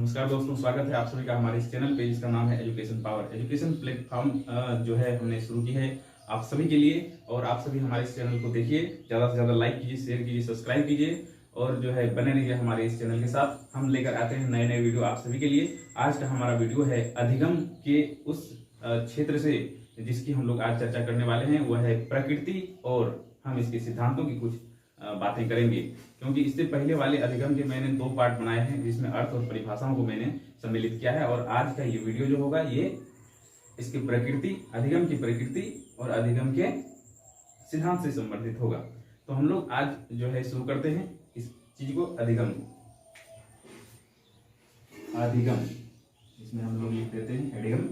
नमस्कार दोस्तों, स्वागत है आप सभी का हमारे इस चैनल पे जिसका नाम है एजुकेशन पावर। एजुकेशन प्लेटफॉर्म जो है हमने शुरू की है आप सभी के लिए, और आप सभी हमारे इस चैनल को देखिए, ज़्यादा से ज़्यादा लाइक कीजिए, शेयर कीजिए, सब्सक्राइब कीजिए और जो है बने रहिए हमारे इस चैनल के साथ। हम लेकर आते हैं नए नए वीडियो आप सभी के लिए। आज का हमारा वीडियो है अधिगम के उस क्षेत्र से जिसकी हम लोग आज चर्चा करने वाले हैं, वह है प्रकृति, और हम इसके सिद्धांतों की कुछ बातें करेंगे। क्योंकि इससे पहले वाले अधिगम के मैंने 2 पार्ट बनाए हैं जिसमें अर्थ और परिभाषाओं को मैंने सम्मिलित किया है, और आज का ये वीडियो जो होगा ये इसकी प्रकृति, अधिगम की प्रकृति और अधिगम के सिद्धांत से संबंधित होगा। तो हम लोग आज जो है शुरू करते हैं इस चीज को, अधिगम। अधिगम इसमें हम लोग लिख देते हैं अधिगम।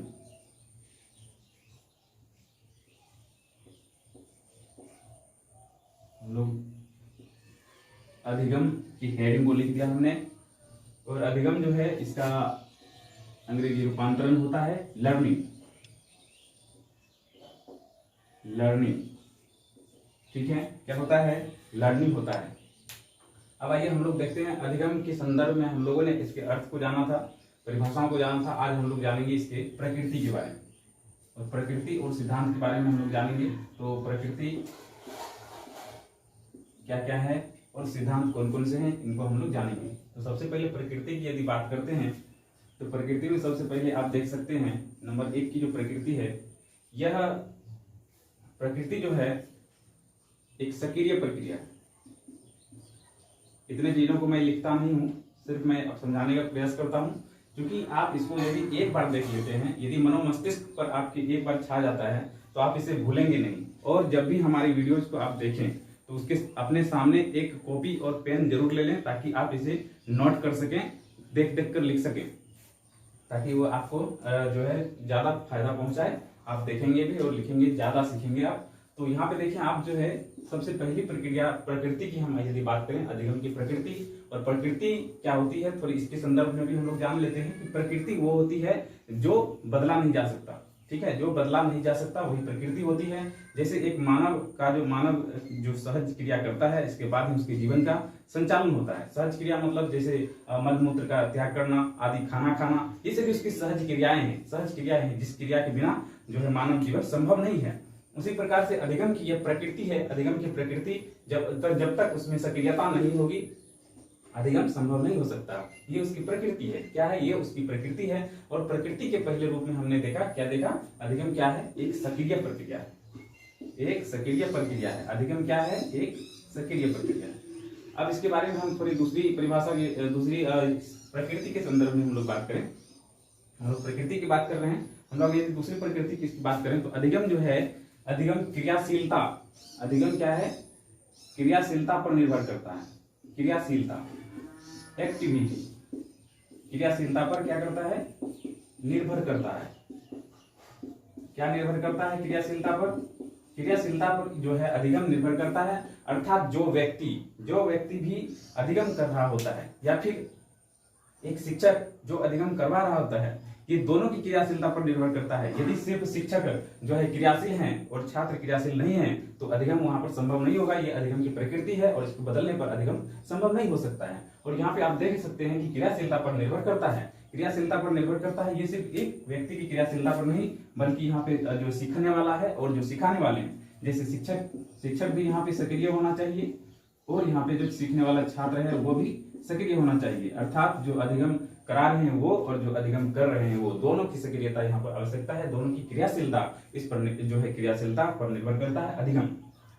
हम लोग अधिगम की हेडिंग को लिख दिया हमने, और अधिगम जो है इसका अंग्रेजी रूपांतरण होता है लर्निंग। लर्निंग, ठीक है, क्या होता है? लर्निंग होता है। अब आइए हम लोग देखते हैं अधिगम के संदर्भ में हम लोगों ने इसके अर्थ को जाना था, परिभाषाओं को जाना था। आज हम लोग जानेंगे इसके प्रकृति के बारे में, और प्रकृति और सिद्धांत के बारे में हम लोग जानेंगे। तो प्रकृति क्या क्या है और सिद्धांत कौन कौन से हैं, इनको हम लोग जानेंगे। तो सबसे पहले प्रकृति की यदि बात करते हैं तो प्रकृति में सबसे पहले आप देख सकते हैं नंबर 1 की जो प्रकृति है, यह प्रकृति जो है एक सक्रिय प्रक्रिया है। इतने चीजों को मैं लिखता नहीं हूं, सिर्फ मैं अब समझाने का प्रयास करता हूं, क्योंकि आप इसको यदि एक बार देख लेते हैं, यदि मनोमस्तिष्क पर आपके एक बार छा जाता है तो आप इसे भूलेंगे नहीं। और जब भी हमारी वीडियोज को आप देखें तो उसके अपने सामने एक कॉपी और पेन जरूर ले लें, ताकि आप इसे नोट कर सकें, देख देख कर लिख सकें, ताकि वो आपको जो है ज्यादा फायदा पहुंचाए। आप देखेंगे भी और लिखेंगे, ज्यादा सीखेंगे आप। तो यहाँ पे देखिए, आप जो है सबसे पहली प्रक्रिया प्रकृति की हम यदि बात करें, अधिगम की प्रकृति और प्रकृति क्या होती है, थोड़ी इसके संदर्भ में भी हम लोग जान लेते हैं कि प्रकृति वो होती है जो बदला नहीं जा सकता। ठीक है, जो बदला नहीं जा सकता वही प्रकृति होती है। जैसे एक मानव जो सहज क्रिया करता है, इसके बाद में उसके जीवन का संचालन होता है। सहज क्रिया मतलब जैसे मलमूत्र का त्याग करना आदि, खाना खाना, ये सभी उसकी सहज क्रियाएं हैं। सहज क्रियाएं हैं जिस क्रिया के बिना जो है मानव जीवन संभव नहीं है। उसी प्रकार से अधिगम की यह प्रकृति है। अधिगम की प्रकृति जब तक उसमें सक्रियता नहीं होगी, अधिगम संभव नहीं हो सकता। ये उसकी प्रकृति है। क्या है? ये उसकी प्रकृति है। और प्रकृति के पहले रूप में हमने देखा, क्या देखा? अधिगम क्या है? एक सक्रिय प्रक्रिया है। एक सक्रिय प्रक्रिया है। अधिगम क्या है? एक सक्रिय प्रक्रिया है। अब इसके बारे में हम थोड़ी दूसरी परिभाषा, दूसरी प्रकृति के संदर्भ में हम लोग बात करें। हम लोग प्रकृति की बात कर रहे हैं, हम लोग यदि दूसरी प्रकृति की बात करें तो अधिगम जो है, अधिगम क्रियाशीलता। अधिगम क्या है? क्रियाशीलता पर निर्भर करता है। क्रियाशीलता, एक्टिविटी, क्रियाशीलता पर क्या करता है? निर्भर करता है। क्या निर्भर करता है? क्रियाशीलता पर। क्रियाशीलता पर जो है अधिगम निर्भर करता है। अर्थात जो व्यक्ति भी अधिगम कर रहा होता है, या फिर एक शिक्षक जो अधिगम करवा रहा होता है, ये दोनों की क्रियाशीलता पर निर्भर करता है। यदि सिर्फ शिक्षक जो है क्रियाशील हैं और छात्र क्रियाशील नहीं है तो अधिगम वहां पर संभव नहीं होगा। ये अधिगम की प्रकृति है और इसको बदलने पर अधिगम संभव नहीं हो सकता है। और यहाँ पे आप देख सकते हैं कि क्रियाशीलता पर निर्भर करता है। क्रियाशीलता पर निर्भर करता है, ये सिर्फ एक व्यक्ति की क्रियाशीलता पर नहीं, बल्कि यहाँ पे जो सीखने वाला है और जो सिखाने वाले हैं, जैसे शिक्षक भी यहाँ पे सक्रिय होना चाहिए, और यहाँ पे जो सीखने वाला छात्र है वो भी सक्रिय होना चाहिए। अर्थात जो अधिगम करा रहे हैं वो और जो अधिगम कर रहे हैं वो, दोनों की सक्रियता यहाँ पर आवश्यकता है। दोनों की क्रियाशीलता इस पर जो है क्रियाशीलता पर निर्भर करता है अधिगम।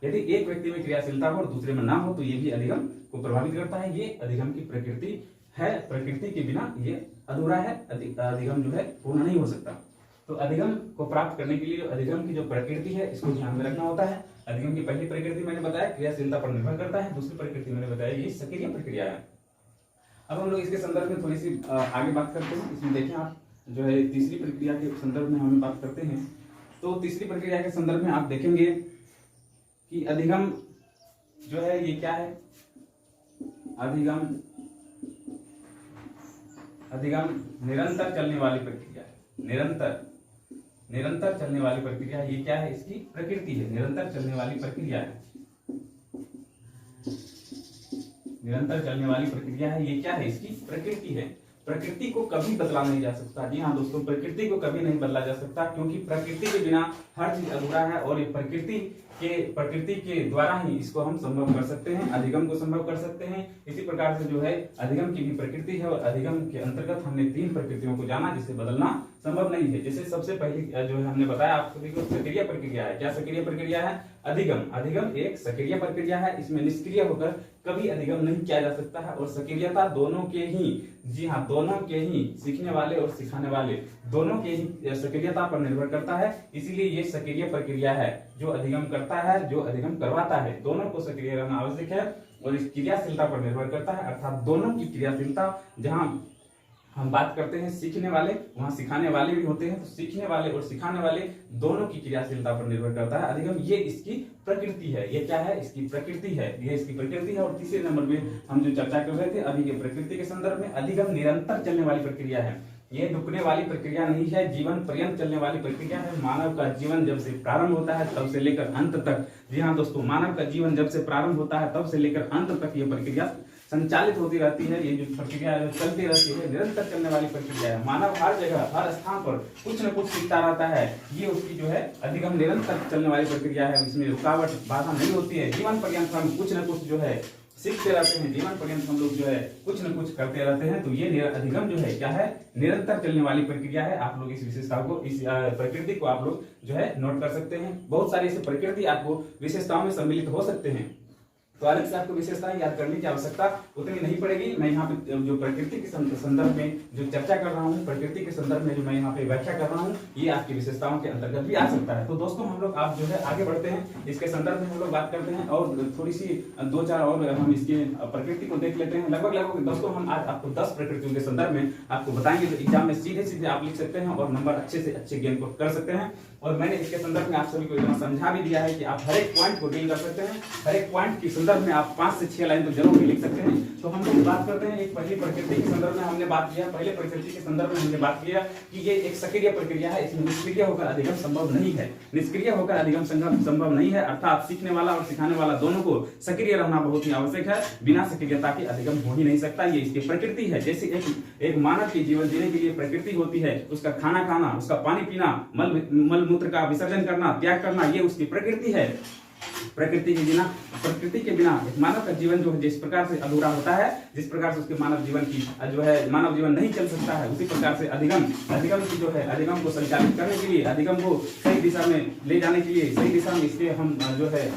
यदि एक व्यक्ति में क्रियाशीलता हो और दूसरे में ना हो तो ये भी अधिगम को प्रभावित करता है। ये अधिगम की प्रकृति है। प्रकृति के बिना ये अधूरा है। अधिगम जो है पूर्ण नहीं हो सकता। तो अधिगम को प्राप्त करने के लिए अधिगम की जो प्रकृति है इसको ध्यान में रखना होता है। अधिगम की पहली प्रकृति मैंने बताया क्रियाशीलता पर निर्भर करता है। दूसरी प्रकृति मैंने बताया ये सक्रिय प्रक्रिया है। अब हम लोग इसके संदर्भ में थोड़ी सी आगे बात करते हैं। इसमें देखें आप जो है तीसरी प्रक्रिया के संदर्भ में हम बात करते हैं। तो तीसरी प्रक्रिया के संदर्भ में आप देखेंगे कि अधिगम जो है ये क्या है? अधिगम निरंतर चलने वाली प्रक्रिया है। निरंतर चलने वाली प्रक्रिया, ये क्या है? इसकी प्रकृति है। निरंतर चलने वाली प्रक्रिया है। निरंतर चलने वाली प्रक्रिया है, ये क्या है? इसकी प्रकृति है। प्रकृति को कभी बदला नहीं जा सकता। जी हाँ दोस्तों, प्रकृति को कभी नहीं बदला जा सकता, क्योंकि प्रकृति के बिना हर चीज अधूरा है और ये प्रकृति के द्वारा ही इसको हम संभव कर सकते हैं, अधिगम को संभव कर सकते हैं। इसी प्रकार से जो है अधिगम की भी प्रकृति है और अधिगम के अंतर्गत हमने 3 प्रकृतियों को जाना जिसे बदलना संभव नहीं है। जैसे सबसे पहली जो है हमने बताया आप सभी को सक्रिय प्रक्रिया है। क्या सक्रिय प्रक्रिया है? अधिगम। अधिगम एक सक्रिय प्रक्रिया है, इसमें निष्क्रिय होकर कभी अधिगम नहीं किया जा सकता है और सक्रियता दोनों के ही, जी हाँ दोनों के ही, सीखने वाले और सिखाने वाले दोनों के ही सक्रियता पर निर्भर करता है। इसीलिए ये सक्रिय प्रक्रिया है। जो अधिगम करता है, जो अधिगम करवाता है, दोनों को सक्रिय रहना आवश्यक है और इस क्रियाशीलता पर निर्भर करता है, अर्थात दोनों की क्रियाशीलता। जहाँ हम बात करते हैं सीखने वाले, वहां सिखाने वाले भी होते हैं, तो सीखने वाले और सिखाने वाले दोनों की क्रियाशीलता पर निर्भर करता है अधिगम। ये इसकी प्रकृति है। ये क्या है? इसकी प्रकृति है। ये इसकी प्रकृति है। और तीसरे नंबर में हम जो चर्चा कर रहे थे अभी के प्रकृति के संदर्भ में, अधिगम निरंतर चलने वाली प्रक्रिया है। ये रुकने वाली प्रक्रिया नहीं है, जीवन पर्यंत चलने वाली प्रक्रिया है। मानव का जीवन जब से प्रारंभ होता है तब से लेकर अंत तक, जी हाँ दोस्तों, मानव का जीवन जब से प्रारंभ होता है तब से लेकर अंत तक ये प्रक्रिया संचालित होती रहती है। ये जो प्रक्रिया है चलती रहती है, निरंतर चलने वाली प्रक्रिया है। मानव हर जगह, हर स्थान पर कुछ न कुछ सीखता रहता है। ये उसकी जो है अधिगम निरंतर चलने वाली प्रक्रिया है। इसमें रुकावट, बाधा नहीं होती है। जीवन पर्यंत हम कुछ न कुछ जो है सीखते रहते हैं, जीवन पर्यंत हम लोग जो है कुछ न कुछ करते रहते हैं। तो ये अधिगम जो है क्या है? निरंतर चलने वाली प्रक्रिया है। आप लोग इस विशेषता को, इस प्रकृति को आप लोग जो है नोट कर सकते हैं। बहुत सारी ऐसी प्रकृति आपको विशेषताओं में सम्मिलित हो सकते हैं, तो अलग से आपको विशेषताएं याद करने की आवश्यकता उतनी नहीं पड़ेगी। मैं यहाँ पे जो प्रकृति के संदर्भ में जो चर्चा कर रहा हूँ, प्रकृति के संदर्भ में जो मैं यहाँ पे व्याख्या कर रहा हूँ, ये आपकी विशेषताओं के अंतर्गत भी आ सकता है। तो दोस्तों हम लोग आप जो है आगे बढ़ते हैं, इसके संदर्भ में हम लोग बात करते हैं और थोड़ी सी 2-4 और हम इसके प्रकृति को देख लेते हैं। लगभग दोस्तों हम आज आपको 10 प्रकृतियों के संदर्भ में आपको बताएंगे, तो एग्जाम में सीधे आप लिख सकते हैं और नंबर अच्छे से अच्छे गेन को कर सकते हैं। और मैंने इसके संदर्भ में आप सभी को इतना समझा भी दिया है कि आप हर एक पॉइंट को डील कर सकते हैं। हर एक पॉइंट के संदर्भ में आप 5 से 6 लाइन तो जरूर भी लिख सकते हैं। तो हम लोग बात करते हैं एक पहली प्रकृति के संदर्भ में हमने बात किया। पहले प्रकृति के संदर्भ में हमने बात किया कि ये एक सक्रिय प्रक्रिया है। इसमें निष्क्रिय होकर अधिगम संभव नहीं है। निष्क्रिय होकर अधिगम संभव नहीं है, अर्थात सीखने वाला और सिखाने वाला दोनों को सक्रिय रहना बहुत ही आवश्यक है। बिना सक्रियता के अधिगम हो ही नहीं सकता। ये इसकी प्रकृति है। जैसे एक मानव के जीवन जीने के लिए प्रकृति होती है, उसका खाना खाना, उसका पानी पीना, मल मूत्र का विसर्जन करना, त्याग करना, ये उसकी प्रकृति है। प्रकृति के बिना एक मानव का जीवन जो है जिस प्रकार से अधूरा होता है, जिस प्रकार से उसके मानव जीवन की जो है मानव जीवन नहीं चल सकता है, उसी प्रकार से अधिगम की जो है अधिगम को संचालित करने के लिए, अधिगम को सही दिशा में ले जाने के लिए, सही दिशा में इसके हम जो है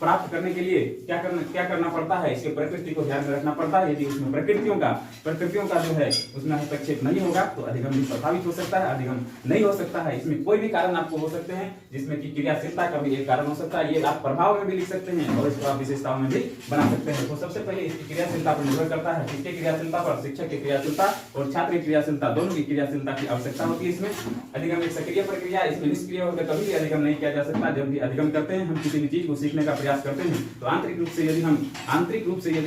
प्राप्त करने के लिए क्या करना पड़ता है? इसके प्रकृति को ध्यान में रखना पड़ता है। यदि उसमें प्रकृतियों का जो है उसमें हस्तक्षेप नहीं होगा तो अधिगम भी प्रभावित हो सकता है, अधिगम नहीं हो सकता है। इसमें कोई भी कारण आपको हो सकते हैं, जिसमें कि क्रियाशीलता का भी एक कारण हो सकता है। ये आप प्रभाव में भी लिख सकते हैं और इसको आप विशेषताओं में भी बना सकते हैं। तो सबसे पहले इसकी क्रियाशीलता पर निर्भर करता है। किसकी क्रियाशीलता पर? शिक्षक की क्रियाशीलता और छात्र की क्रियाशीलता, दोनों की क्रियाशीलता की आवश्यकता होती है। इसमें अधिगम एक सक्रिय प्रक्रिया, इसमें निष्क्रिय होकर कभी भी अधिगम नहीं किया जा सकता। जब भी अधिगम करते हैं, हम किसी भी चीज को सीखने का प्रयास करते हैं, तो आंतरिक रूप से यदि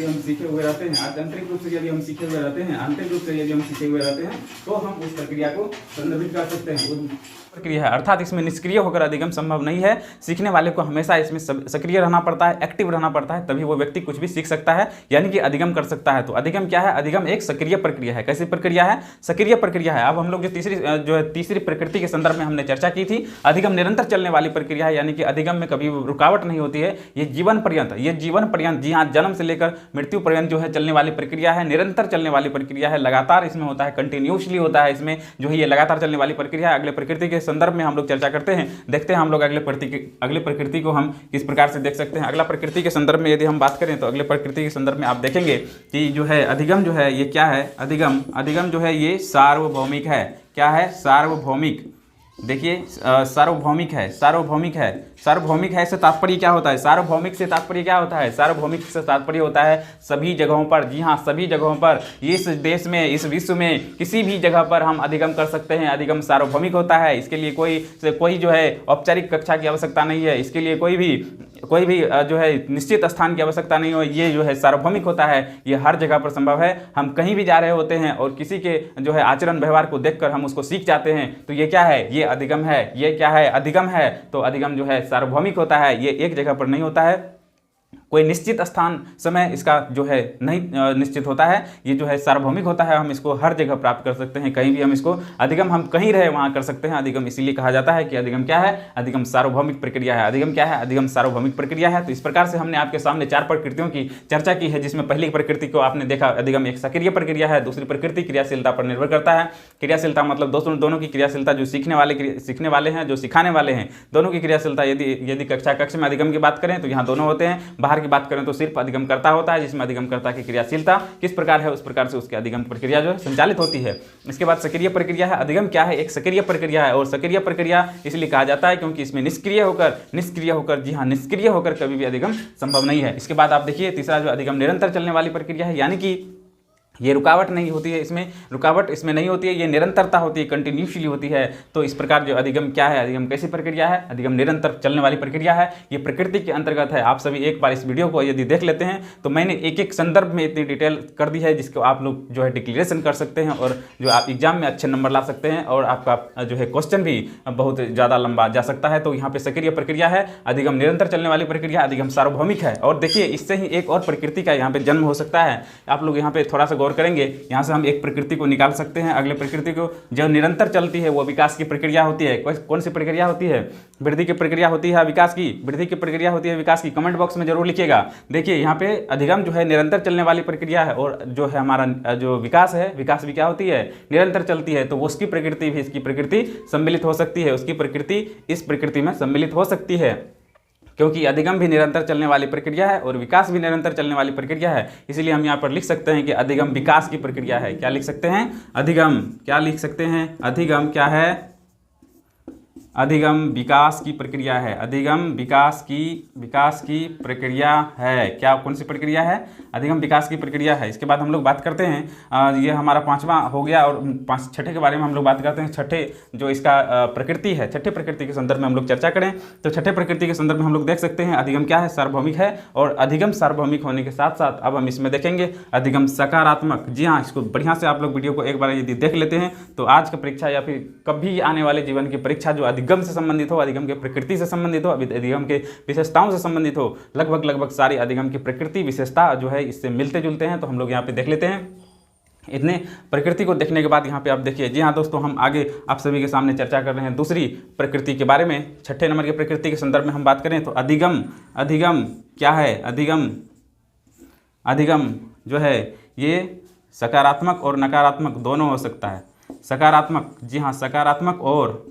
हम सीखे हुए रहते हैं, आंतरिक रूप से यदि हम सीखे हुए रहते हैं, तो हम उस प्रक्रिया को संदर्भित कर सकते हैं। प्रक्रिया है, अर्थात इसमें निष्क्रिय होकर अधिगम संभव नहीं है। सीखने वाले को हमेशा इसमें सक्रिय रहना पड़ता है, एक्टिव रहना पड़ता है, तभी वो व्यक्ति कुछ भी सीख सकता है, यानी कि अधिगम कर सकता है। तो अधिगम क्या है? अधिगम एक सक्रिय प्रक्रिया है। कैसी प्रक्रिया है? सक्रिय प्रक्रिया है। अब हम लोग जो तीसरी प्रकृति के संदर्भ में हमने चर्चा की थी, अधिगम निरंतर चलने वाली प्रक्रिया है, यानी कि अधिगम में कभी रुकावट नहीं होती है। ये जीवन पर्यंत, जी हाँ, जन्म से लेकर मृत्यु पर्यंत जो है चलने वाली प्रक्रिया है, निरंतर चलने वाली प्रक्रिया है, लगातार इसमें होता है, कंटिन्यूसली होता है। इसमें जो है ये लगातार चलने वाली प्रक्रिया है। अगले प्रकृति के संदर्भ में हम लोग चर्चा करते हैं, देखते हैं हम लोग अगले प्रकृति को हम किस प्रकार से देख सकते हैं। अगला प्रकृति के संदर्भ में यदि हम बात करें तो अगले प्रकृति के संदर्भ में आप देखेंगे कि जो है अधिगम जो है ये क्या है? अधिगम जो है ये सार्वभौमिक है। क्या है? सार्वभौमिक। देखिए सार्वभौमिक है। सार्वभौमिक है से तात्पर्य क्या होता है? सार्वभौमिक से तात्पर्य क्या होता है? सार्वभौमिक से तात्पर्य होता है सभी जगहों पर, जी हाँ सभी जगहों पर, इस देश में, इस विश्व में किसी भी जगह पर हम अधिगम कर सकते हैं। अधिगम सार्वभौमिक होता है। इसके लिए कोई जो है औपचारिक कक्षा की आवश्यकता नहीं है। इसके लिए कोई भी जो है निश्चित स्थान की आवश्यकता नहीं हो। ये जो है सार्वभौमिक होता है, ये हर जगह पर संभव है। हम कहीं भी जा रहे होते हैं और किसी के जो है आचरण व्यवहार को देखकर हम उसको सीख जाते हैं, तो ये क्या है? ये अधिगम है। ये क्या है? अधिगम है। तो अधिगम जो है सार्वभौमिक होता है, ये एक जगह पर नहीं होता है, कोई निश्चित स्थान समय इसका जो है नहीं निश्चित होता है, ये जो है सार्वभौमिक होता है। हम इसको हर जगह प्राप्त कर सकते हैं, कहीं भी हम इसको अधिगम हम कहीं रहे वहाँ कर सकते हैं। अधिगम इसीलिए कहा जाता है कि अधिगम क्या है, अधिगम सार्वभौमिक प्रक्रिया है। अधिगम क्या है, अधिगम सार्वभौमिक प्रक्रिया है। तो इस प्रकार से हमने आपके सामने 4 प्रकृतियों की चर्चा की है, जिसमें पहली प्रकृति को आपने देखा, अधिगम एक सक्रिय प्रक्रिया है। दूसरी प्रकृति क्रियाशीलता पर निर्भर करता है। क्रियाशीलता मतलब दोनों की क्रियाशीलता, जो सीखने वाले हैं, जो सिखाने वाले हैं, दोनों की क्रियाशीलता। यदि कक्ष में अधिगम की बात करें तो यहाँ दोनों होते हैं। बाहर की बात करें तो सिर्फ अधिगमकर्ता होता है, जिसमें अधिगमकर्ता की क्रियाशीलता किस प्रकार है उस प्रकार से उसकी अधिगम प्रक्रिया जो है संचालित होती है। इसके बाद सक्रिय प्रक्रिया है। अधिगम क्या है, एक सक्रिय प्रक्रिया है। और सक्रिय प्रक्रिया इसलिए कहा जाता है क्योंकि इसमें निष्क्रिय होकर जी हाँ निष्क्रिय होकर कभी भी अधिगम संभव नहीं है। इसके बाद आप देखिए तीसरा जो अधिगम निरंतर चलने वाली प्रक्रिया है, यानी कि ये रुकावट नहीं होती है, रुकावट इसमें नहीं होती है, ये निरंतरता होती है, कंटिन्यूसली होती है। तो इस प्रकार जो अधिगम क्या है, अधिगम कैसी प्रक्रिया है, अधिगम निरंतर चलने वाली प्रक्रिया है। ये प्रकृति के अंतर्गत है। आप सभी एक बार इस वीडियो को यदि देख लेते हैं तो मैंने एक संदर्भ में इतनी डिटेल कर दी है जिसको आप लोग जो है डिक्लेरेशन कर सकते हैं और जो आप एग्जाम में अच्छे नंबर ला सकते हैं और आपका जो है क्वेश्चन भी बहुत ज़्यादा लंबा जा सकता है। तो यहाँ पे सक्रिय प्रक्रिया है, अधिगम निरंतर चलने वाली प्रक्रिया, अधिगम सार्वभौमिक है। और देखिए इससे ही एक और प्रकृति का यहाँ पे जन्म हो सकता है। आप लोग यहाँ पे थोड़ा सा गौर करेंगे, यहाँ से हम एक प्रकृति को निकाल सकते हैं। अगले प्रकृति को जो निरंतर चलती है वो विकास की प्रक्रिया होती है। कौन सी प्रक्रिया होती है, वृद्धि की प्रक्रिया होती है, विकास की, वृद्धि की प्रक्रिया होती है, विकास की। कमेंट बॉक्स में जरूर लिखिएगा। देखिए यहाँ पे अधिगम जो है निरंतर चलने वाली प्रक्रिया है और जो है हमारा जो विकास है, विकास भी क्या होती है, निरंतर चलती है। तो वो उसकी प्रकृति भी इसकी प्रकृति सम्मिलित हो सकती है, उसकी प्रकृति इस प्रकृति में सम्मिलित हो सकती है, क्योंकि अधिगम भी निरंतर चलने वाली प्रक्रिया है और विकास भी निरंतर चलने वाली प्रक्रिया है। इसलिए हम यहाँ पर लिख सकते हैं कि अधिगम विकास की प्रक्रिया है। क्या लिख सकते हैं, अधिगम क्या लिख सकते हैं, अधिगम क्या है, अधिगम विकास की प्रक्रिया है। अधिगम विकास की प्रक्रिया है। क्या कौन सी प्रक्रिया है, अधिगम विकास की प्रक्रिया है। इसके बाद हम लोग बात करते हैं, ये हमारा 5वां हो गया और 6ठे के बारे में हम लोग बात करते हैं। छठे जो इसका प्रकृति है, छठे प्रकृति के संदर्भ में हम लोग चर्चा करें तो छठे प्रकृति के संदर्भ में हम लोग देख सकते हैं अधिगम क्या है, सार्वभौमिक है। और अधिगम सार्वभौमिक होने के साथ साथ अब हम इसमें देखेंगे अधिगम सकारात्मक। जी हाँ, इसको बढ़िया से आप लोग वीडियो को एक बार यदि देख लेते हैं तो आज की परीक्षा या फिर कभी आने वाले जीवन की परीक्षा जो अधिगम से संबंधित हो, अधिगम के प्रकृति से संबंधित हो, अधिगम के विशेषताओं से संबंधित हो, लगभग सारी अधिगम की प्रकृति विशेषता जो है इससे मिलते जुलते हैं। तो हम लोग यहाँ पे देख लेते हैं। इतने प्रकृति को देखने के बाद यहाँ पे आप देखिए, जी हाँ दोस्तों, हम आगे आप सभी के सामने चर्चा कर रहे हैं दूसरी प्रकृति के बारे में। 6ठे नंबर की प्रकृति के संदर्भ में हम बात करें तो अधिगम क्या है, अधिगम जो है ये सकारात्मक और नकारात्मक दोनों हो सकता है। सकारात्मक, जी हाँ, सकारात्मक और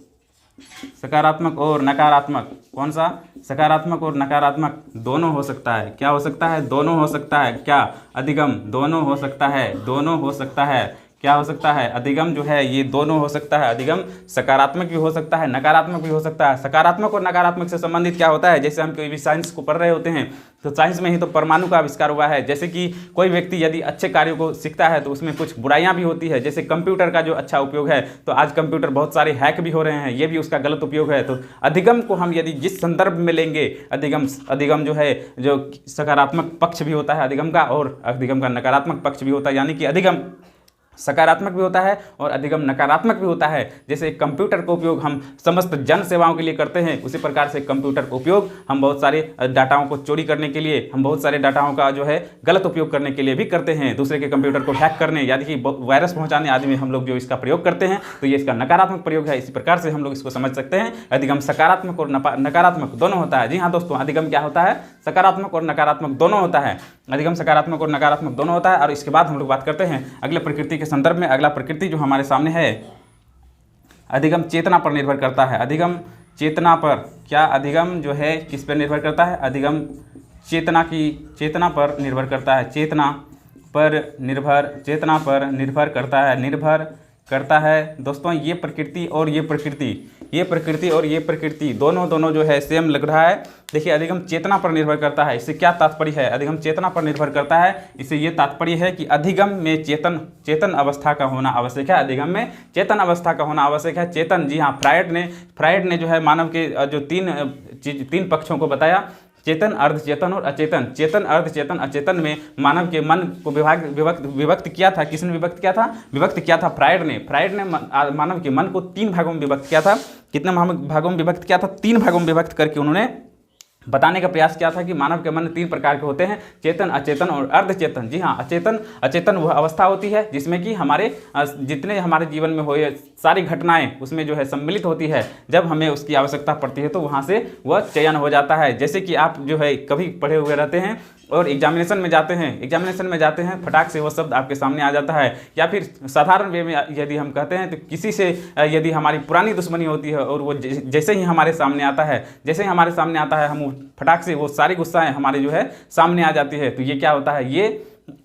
नकारात्मक। कौन सा, सकारात्मक और नकारात्मक दोनों हो सकता है। क्या हो सकता है, दोनों हो सकता है। क्या, अधिगम दोनों हो सकता है, दोनों हो सकता है। क्या हो सकता है, अधिगम जो है ये दोनों हो सकता है। अधिगम सकारात्मक भी हो सकता है, नकारात्मक भी हो सकता है। सकारात्मक और नकारात्मक से संबंधित क्या होता है, जैसे हम कोई भी साइंस को पढ़ रहे होते हैं तो साइंस में ही तो परमाणु का आविष्कार हुआ है। जैसे कि कोई व्यक्ति यदि अच्छे कार्यों को सीखता है तो उसमें कुछ बुराइयां भी होती है। जैसे कंप्यूटर का जो अच्छा उपयोग है, तो आज कंप्यूटर बहुत सारे हैक भी हो रहे हैं, ये भी उसका गलत उपयोग है। तो अधिगम को हम यदि जिस संदर्भ में लेंगे, अधिगम जो है जो सकारात्मक पक्ष भी होता है अधिगम का और अधिगम का नकारात्मक पक्ष भी होता है, यानी कि अधिगम सकारात्मक भी होता है और अधिगम नकारात्मक भी होता है। जैसे कंप्यूटर का उपयोग हम समस्त जन सेवाओं के लिए करते हैं, उसी प्रकार से कंप्यूटर का उपयोग हम बहुत सारे डाटाओं को चोरी करने के लिए, हम बहुत सारे डाटाओं का जो है गलत उपयोग करने के लिए भी करते हैं। दूसरे के कंप्यूटर को हैक करने, यानी कि वायरस पहुंचाने आदि में हम लोग जो इसका प्रयोग करते हैं, तो ये इसका नकारात्मक प्रयोग है। इसी प्रकार से हम लोग इसको समझ सकते हैं, अधिगम सकारात्मक और नकारात्मक दोनों होता है। जी हाँ दोस्तों, अधिगम क्या होता है, सकारात्मक और नकारात्मक दोनों होता है। अधिगम सकारात्मक और नकारात्मक दोनों होता है। और इसके बाद हम लोग बात करते हैं अगले प्रकृति के संदर्भ में। अगला प्रकृति जो हमारे सामने है, अधिगम चेतना पर निर्भर करता है। अधिगम चेतना पर, क्या अधिगम जो है किस पर निर्भर करता है, अधिगम चेतना पर निर्भर करता है। चेतना पर निर्भर करता है दोस्तों। ये प्रकृति और ये प्रकृति दोनों जो है सेम लग रहा है। देखिए, अधिगम चेतना पर निर्भर करता है, इससे क्या तात्पर्य है, अधिगम चेतना पर निर्भर करता है, इससे ये तात्पर्य है कि अधिगम में चेतन अवस्था का होना आवश्यक है। अधिगम में चेतन अवस्था का होना आवश्यक है। चेतन, जी हाँ, फ्रायड ने जो है मानव के जो तीन पक्षों को बताया, चेतन, अर्धचेतन और अचेतन। चेतन, अर्धचेतन, अचेतन में मानव के मन को विभक्त किया था। किसने विभक्त किया था, फ्रायड ने मानव के मन को 3 भागों में विभक्त किया था। कितने भागों में विभक्त किया था, 3 भागों में विभक्त करके उन्होंने बताने का प्रयास किया था कि मानव के मन 3 प्रकार के होते हैं, चेतन, अचेतन और अर्धचेतन। जी हाँ, अचेतन वह अवस्था होती है जिसमें कि हमारे जितने हमारे जीवन में हुए सारी घटनाएं उसमें जो है सम्मिलित होती है। जब हमें उसकी आवश्यकता पड़ती है तो वहाँ से वह चयन हो जाता है। जैसे कि आप जो है कभी पढ़े हुए रहते हैं और एग्जामिनेशन में जाते हैं फटाक से वो शब्द आपके सामने आ जाता है। या फिर साधारण वे में यदि हम कहते हैं तो किसी से यदि हमारी पुरानी दुश्मनी होती है और वो जैसे ही हमारे सामने आता है हम फटाक से वो सारी गुस्साएं हमारे जो है सामने आ जाती है। तो ये क्या होता है,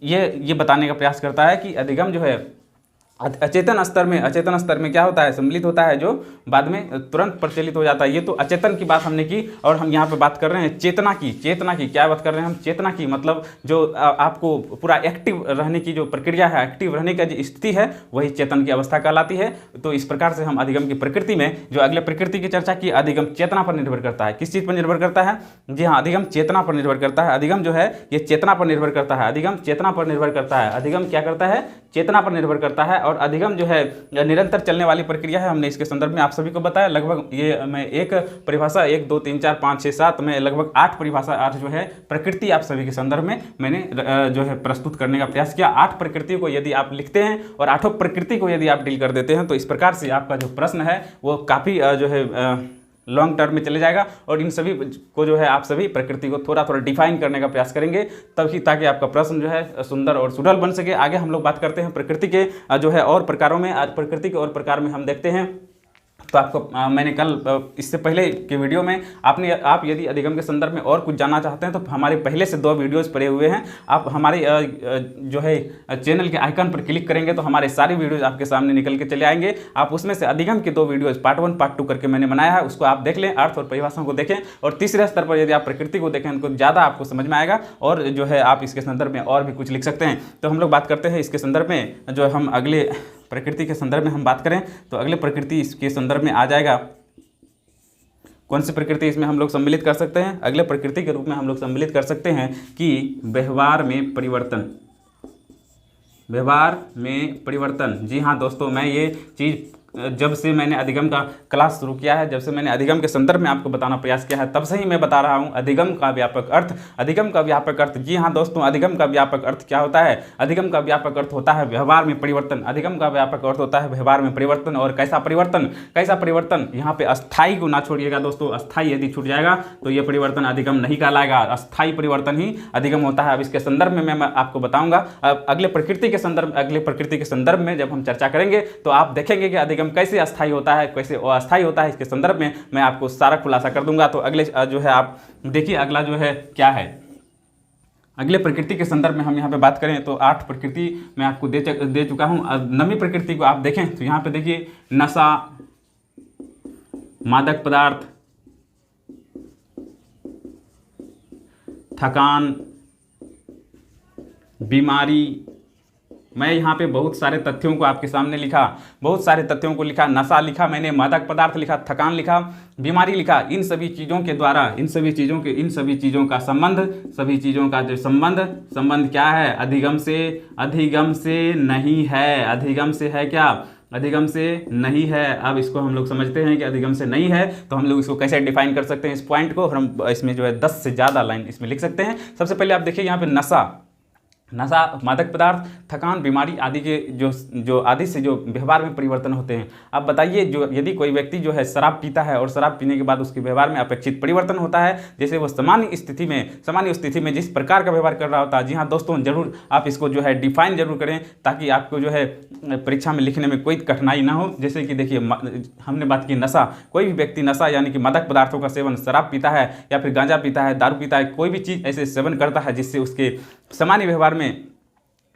ये बताने का प्रयास करता है कि अधिगम जो है अचेतन स्तर में क्या होता है, सम्मिलित होता है, जो बाद में तुरंत प्रचलित हो जाता है। ये तो अचेतन की बात हमने की और हम यहाँ पे बात कर रहे हैं चेतना की। क्या बात कर रहे हैं हम, चेतना की, मतलब जो आपको पूरा एक्टिव रहने की जो प्रक्रिया है, एक्टिव रहने का जो स्थिति है, वही चेतन की अवस्था कहलाती है। तो इस प्रकार से हम अधिगम की प्रकृति में जो अगले प्रकृति की चर्चा की, अधिगम चेतना पर निर्भर करता है। किस चीज़ पर निर्भर करता है? जी हाँ, अधिगम चेतना पर निर्भर करता है। अधिगम जो है ये चेतना पर निर्भर करता है। अधिगम चेतना पर निर्भर करता है। अधिगम क्या करता है? चेतना पर निर्भर करता है। और अधिगम जो है निरंतर चलने वाली प्रक्रिया है। हमने इसके संदर्भ में आप सभी को बताया। लगभग ये मैं एक परिभाषा 1 2 3 4 5 6 7 में लगभग 8 परिभाषा 8 जो है प्रकृति आप सभी के संदर्भ में मैंने जो है प्रस्तुत करने का प्रयास किया। 8 प्रकृति को यदि आप लिखते हैं और 8 प्रकृति को यदि आप डील कर देते हैं तो इस प्रकार से आपका जो प्रश्न है वो काफ़ी जो है लॉन्ग टर्म में चले जाएगा। और इन सभी को जो है आप सभी प्रकृति को थोड़ा थोड़ा डिफाइन करने का प्रयास करेंगे तभी, ताकि आपका प्रश्न जो है सुंदर और सुडल बन सके। आगे हम लोग बात करते हैं प्रकृति के जो है और प्रकारों में। आज प्रकृति के और प्रकार में हम देखते हैं तो आपको मैंने कल इससे पहले के वीडियो में आप यदि अधिगम के संदर्भ में और कुछ जानना चाहते हैं तो हमारे पहले से 2 वीडियोज़ पड़े हुए हैं। आप हमारे जो है चैनल के आइकन पर क्लिक करेंगे तो हमारे सारे वीडियोज़ आपके सामने निकल के चले आएंगे। आप उसमें से अधिगम के 2 वीडियोज़ पार्ट 1 पार्ट 2 करके मैंने बनाया है, उसको आप देख लें, अर्थ और परिभाषाओं को देखें। और तीसरे स्तर पर यदि आप प्रकृति को देखें तो ज़्यादा आपको समझ में आएगा और जो है आप इसके संदर्भ में और भी कुछ लिख सकते हैं। तो हम लोग बात करते हैं इसके संदर्भ में, जो हम अगले प्रकृति के संदर्भ में हम बात करें तो अगले प्रकृति इसके संदर्भ में आ जाएगा। कौन सी प्रकृति इसमें हम लोग सम्मिलित कर सकते हैं? अगले प्रकृति के रूप में हम लोग सम्मिलित कर सकते हैं कि व्यवहार में परिवर्तन। जी हाँ दोस्तों, मैं ये चीज़ जब से मैंने अधिगम का क्लास शुरू किया है, जब से मैंने अधिगम के संदर्भ में आपको बताना प्रयास किया है, तब से ही मैं बता रहा हूँ अधिगम का व्यापक अर्थ। जी हाँ दोस्तों, अधिगम का व्यापक अर्थ क्या होता है? अधिगम का व्यापक अर्थ होता है व्यवहार में परिवर्तन। अधिगम का व्यापक अर्थ होता है व्यवहार में परिवर्तन। और कैसा परिवर्तन? यहाँ पे अस्थाई को ना छोड़िएगा दोस्तों। अस्थाई यदि छूट जाएगा तो ये परिवर्तन अधिगम नहीं कहलाएगा। अस्थाई परिवर्तन ही अधिगम होता है। अब इसके संदर्भ में मैं आपको बताऊंगा। अगले प्रकृति के संदर्भ में जब हम चर्चा करेंगे तो आप देखेंगे कि अधिगम कैसे अस्थाई होता है, कैसे अस्थाई होता है, इसके संदर्भ में मैं आपको सारा खुलासा कर दूंगा। तो अगले जो है आप देखिए अगला जो है क्या है। अगले प्रकृति के संदर्भ में हम यहाँ पे बात करें तो 8 प्रकृति मैं आपको दे चुका हूँ। 9वीं प्रकृति को आप देखें तो यहाँ पे देखिए नशा, मादक पदार्थ, थकान, बीमारी। मैं यहाँ पे बहुत सारे तथ्यों को आपके सामने लिखा, नशा लिखा मैंने, मादक पदार्थ लिखा, थकान लिखा, बीमारी लिखा। इन सभी चीज़ों के द्वारा इन सभी चीज़ों का संबंध क्या है? अधिगम से नहीं है। अधिगम से है क्या? अधिगम से नहीं है। अब इसको हम लोग समझते हैं कि अधिगम से नहीं है तो हम लोग इसको कैसे डिफाइन कर सकते हैं इस पॉइंट को। हम इसमें जो है 10 से ज़्यादा लाइन इसमें लिख सकते हैं। सबसे पहले आप देखिए यहाँ पे नशा, मादक पदार्थ, थकान, बीमारी आदि के जो आदि से जो व्यवहार में परिवर्तन होते हैं। अब बताइए, जो यदि कोई व्यक्ति जो है शराब पीता है और शराब पीने के बाद उसके व्यवहार में अपेक्षित परिवर्तन होता है, जैसे वो सामान्य स्थिति में जिस प्रकार का व्यवहार कर रहा होता है। जी हाँ दोस्तों, जरूर आप इसको जो है डिफाइन जरूर करें ताकि आपको जो है परीक्षा में लिखने में कोई कठिनाई ना हो। जैसे कि देखिए हमने बात की नशा, कोई भी व्यक्ति नशा यानी कि मादक पदार्थों का सेवन, शराब पीता है या फिर गांजा पीता है, दारू पीता है, कोई भी चीज़ ऐसे सेवन करता है जिससे उसके सामान्य व्यवहार में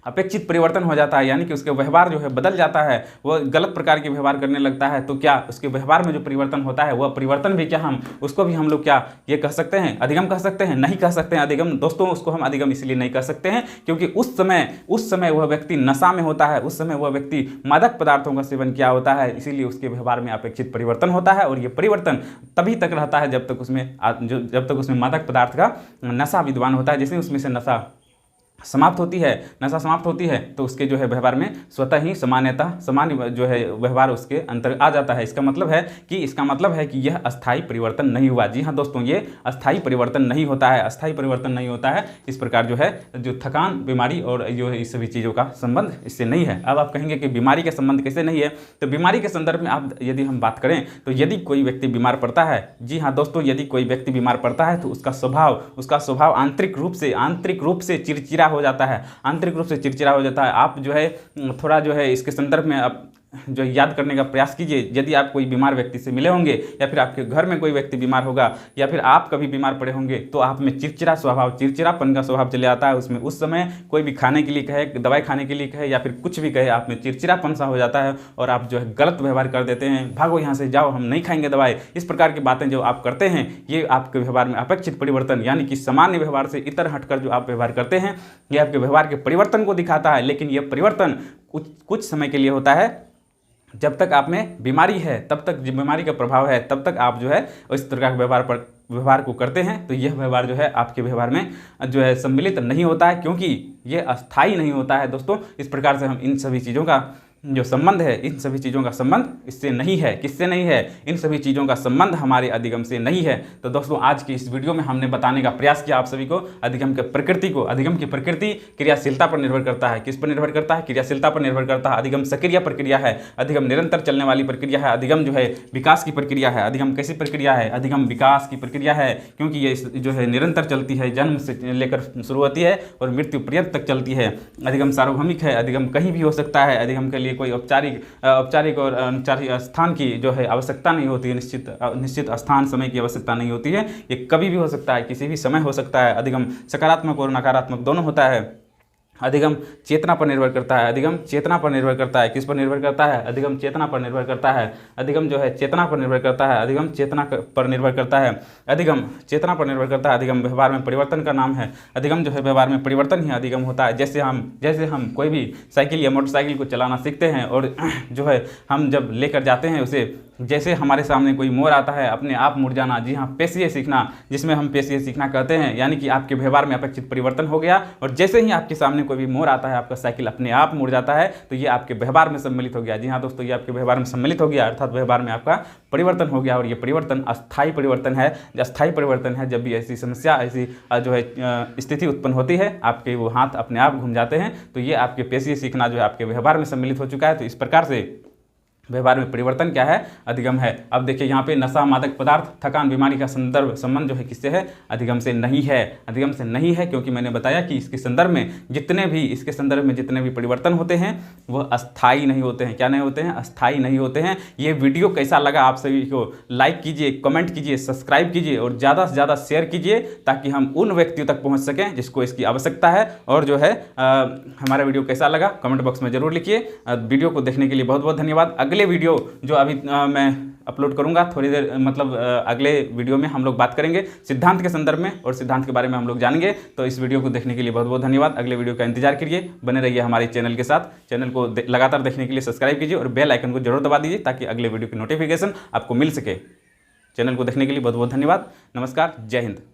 अपेक्षित परिवर्तन हो जाता है, यानी कि उसके व्यवहार जो है बदल जाता है, वह गलत प्रकार के व्यवहार करने लगता है। तो क्या उसके व्यवहार में जो परिवर्तन होता है वह परिवर्तन भी क्या उसको भी हम लोग क्या ये कह सकते हैं? अधिगम कह सकते हैं? नहीं कह सकते हैं अधिगम दोस्तों। उसको हम अधिगम इसलिए नहीं कह सकते हैं क्योंकि उस समय वह व्यक्ति नशा में होता है, उस समय वह व्यक्ति मादक पदार्थों का सेवन किया होता है, इसीलिए उसके व्यवहार में अपेक्षित परिवर्तन होता है। और ये परिवर्तन तभी तक रहता है जब तक उसमें मादक पदार्थ का नशा विद्वान होता है। जैसे उसमें से नशा समाप्त होती है, नशा समाप्त होती है, तो उसके जो है व्यवहार में स्वतः ही सामान्य जो है व्यवहार उसके अंतर आ जाता है। इसका मतलब है कि यह अस्थायी परिवर्तन नहीं हुआ। जी हाँ दोस्तों, ये अस्थायी परिवर्तन नहीं होता है, अस्थायी परिवर्तन नहीं होता है। इस प्रकार जो है जो थकान, बीमारी और जो है इस सभी चीज़ों का संबंध इससे नहीं है। अब आप कहेंगे कि बीमारी का संबंध कैसे नहीं है, तो बीमारी के संदर्भ में आप यदि हम बात करें तो यदि कोई व्यक्ति बीमार पड़ता है, जी हाँ दोस्तों, यदि कोई व्यक्ति बीमार पड़ता है तो उसका स्वभाव आंतरिक रूप से चिड़चिड़ा हो जाता है, आंतरिक रूप से चिड़चिड़ा हो जाता है। आप जो है थोड़ा जो है इसके संदर्भ में आप जो याद करने का प्रयास कीजिए। यदि आप कोई बीमार व्यक्ति से मिले होंगे या फिर आपके घर में कोई व्यक्ति बीमार होगा या फिर आप कभी बीमार पड़े होंगे तो आप में चिड़चिड़ापन का स्वभाव चले आता है। उसमें उस समय कोई भी खाने के लिए कहे, दवाई खाने के लिए कहे या फिर कुछ भी कहे, आप में चिड़चिड़ापन सा हो जाता है और आप जो है गलत व्यवहार कर देते हैं। भागो यहाँ से, जाओ, हम नहीं खाएंगे दवाई। इस प्रकार की बातें जो आप करते हैं, ये आपके व्यवहार में अपेक्षित परिवर्तन यानी कि सामान्य व्यवहार से इतर हटकर जो आप व्यवहार करते हैं, ये आपके व्यवहार के परिवर्तन को दिखाता है। लेकिन यह परिवर्तन कुछ समय के लिए होता है। जब तक आप में बीमारी है, तब तक बीमारी का प्रभाव है, तब तक आप जो है इस तरह का व्यवहार को करते हैं, तो यह व्यवहार जो है आपके व्यवहार में जो है सम्मिलित नहीं होता है, क्योंकि ये अस्थायी नहीं होता है। दोस्तों, इस प्रकार से हम इन सभी चीज़ों का जो संबंध है, इन सभी चीज़ों का संबंध इससे नहीं है। किससे नहीं है? इन सभी चीज़ों का संबंध हमारे अधिगम से नहीं है। तो दोस्तों, आज की इस वीडियो में हमने बताने का प्रयास किया आप सभी को अधिगम की प्रकृति क्रियाशीलता पर निर्भर करता है। किस पर निर्भर करता है? क्रियाशीलता पर निर्भर करता है। अधिगम सक्रिय प्रक्रिया है, अधिगम निरंतर चलने वाली प्रक्रिया है, अधिगम जो है विकास की प्रक्रिया है। अधिगम कैसी प्रक्रिया है? अधिगम विकास की प्रक्रिया है, क्योंकि ये जो है निरंतर चलती है, जन्म से लेकर शुरू होती है और मृत्यु पर्यंत तक चलती है। अधिगम सार्वभौमिक है, अधिगम कहीं भी हो सकता है। अधिगम के लिए कोई औपचारिक और अनौपचारिक स्थान की जो है आवश्यकता नहीं होती है, निश्चित स्थान समय की आवश्यकता नहीं होती है। ये कभी भी हो सकता है, किसी भी समय हो सकता है। अधिगम सकारात्मक और नकारात्मक दोनों होता है। अधिगम चेतना पर निर्भर करता है, अधिगम चेतना पर निर्भर करता है। किस पर निर्भर करता है? अधिगम चेतना पर निर्भर करता है। अधिगम जो है चेतना पर निर्भर करता है, अधिगम चेतना पर निर्भर करता है, अधिगम चेतना पर निर्भर करता है। अधिगम व्यवहार में परिवर्तन का नाम है। अधिगम जो है व्यवहार में परिवर्तन ही अधिगम होता है। जैसे हम कोई भी साइकिल या मोटरसाइकिल को चलाना सीखते हैं और जो है हम जब लेकर जाते हैं उसे, जैसे हमारे सामने कोई मोड़ आता है, अपने आप मुड़ जाना, जी हाँ, पेशिये सीखना, जिसमें हम पेशिये सीखना कहते हैं, यानी कि आपके व्यवहार में अपेक्षित परिवर्तन हो गया और जैसे ही आपके सामने कोई भी मोड़ आता है, आपका साइकिल अपने आप मुड़ जाता है, तो ये आपके व्यवहार में सम्मिलित हो गया। जी हाँ दोस्तों, ये आपके व्यवहार में सम्मिलित हो गया, अर्थात व्यवहार में आपका परिवर्तन हो गया। और ये परिवर्तन अस्थायी परिवर्तन है। अस्थायी परिवर्तन है जब भी ऐसी समस्या, ऐसी जो है स्थिति उत्पन्न होती है, आपके वो हाथ अपने आप घूम जाते हैं, तो ये आपके पेशिये सीखना जो है आपके व्यवहार में सम्मिलित हो चुका है। तो इस प्रकार से व्यवहार में परिवर्तन क्या है? अधिगम है। अब देखिए यहाँ पे नशा, मादक पदार्थ, थकान, बीमारी का संबंध जो है किससे है? अधिगम से नहीं है। अधिगम से नहीं है क्योंकि मैंने बताया कि इसके संदर्भ में जितने भी परिवर्तन होते हैं वह अस्थायी नहीं होते हैं। क्या नहीं होते हैं? अस्थायी नहीं होते हैं। ये वीडियो कैसा लगा आप सभी को लाइक कीजिए, कमेंट कीजिए, सब्सक्राइब कीजिए और ज़्यादा से ज़्यादा शेयर कीजिए ताकि हम उन व्यक्तियों तक पहुँच सकें जिसको इसकी आवश्यकता है। और जो है हमारा वीडियो कैसा लगा कमेंट बॉक्स में जरूर लिखिए। वीडियो को देखने के लिए बहुत बहुत धन्यवाद। अगले वीडियो जो अभी मैं अपलोड करूंगा थोड़ी देर, मतलब अगले वीडियो में हम लोग बात करेंगे सिद्धांत के संदर्भ में और सिद्धांत के बारे में हम लोग जानेंगे। तो इस वीडियो को देखने के लिए बहुत बहुत धन्यवाद। अगले वीडियो का इंतजार करिए, बने रहिए हमारे चैनल के साथ। चैनल को लगातार देखने के लिए सब्सक्राइब कीजिए और बेल आइकन को जरूर दबा दीजिए ताकि अगले वीडियो की नोटिफिकेशन आपको मिल सके। चैनल को देखने के लिए बहुत बहुत धन्यवाद। नमस्कार, जय हिंद।